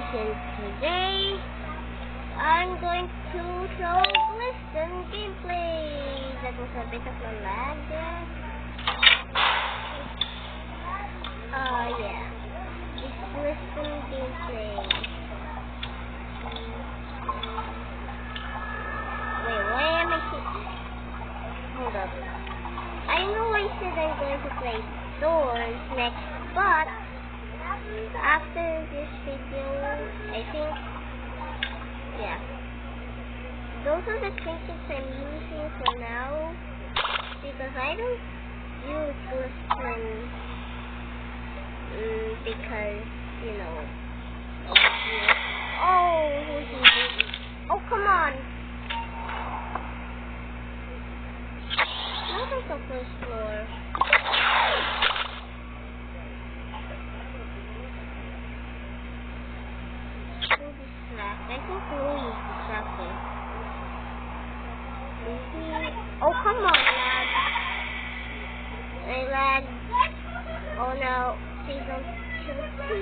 And today, I'm going to show Glisten gameplay. That was a bit of a lag there. Yeah. It's Glisten gameplay. Wait, why am I hold up. I know I said I'm going to play Doors next, but after this video, I think, yeah, those are the trinkets I'm using for now, because I don't use Glisten, because, you know, oh, come on, not on the first floor. I think Louie is distracted. Oh, come on, lad. Hey, lad. Oh, no. Please don't shoot me.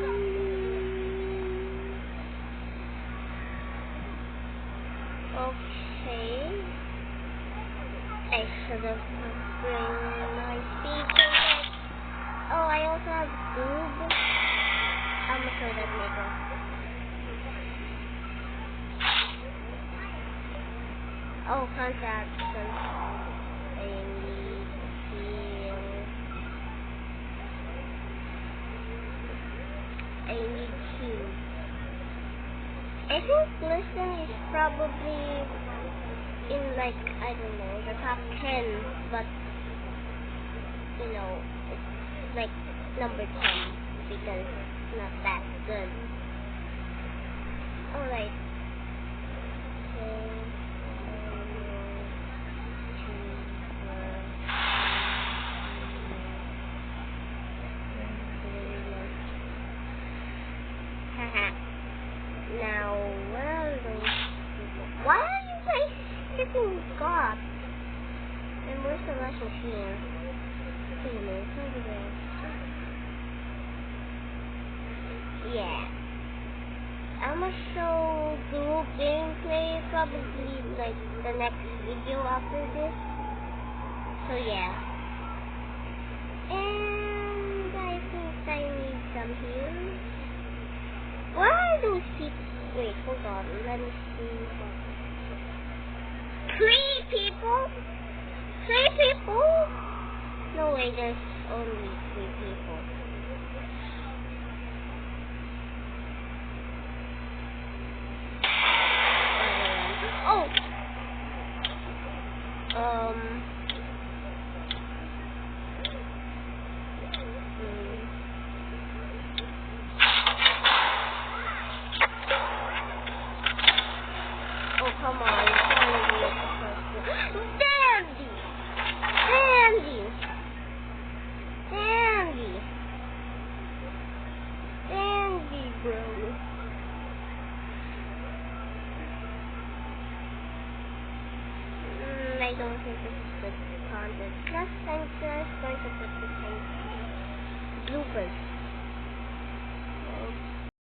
Okay. I should have bring my speaker. Oh, I also have boob. I'm gonna throw that nigga. Oh, contact. I need heal. I need heal. I think Glisten is probably in, like, I don't know, the top 10, but, you know, it's like number 10 because it's not that good. Alright. Now, where are those people? Why are you guys hitting God? And where's the Russian machine? Wait a minute, it's over there. Yeah. I'm gonna show group gameplay probably like the next video after this. So yeah. And I think I need some heals. Where are those people? Wait, hold on. Let me see. 3 people? 3 people? No way, there's only 3 people. Oh! Oh, come on. Dandy! Dandy! Dandy! Dandy, bro. I don't think this is good content. Plus, I'm just going to put this in bloopers.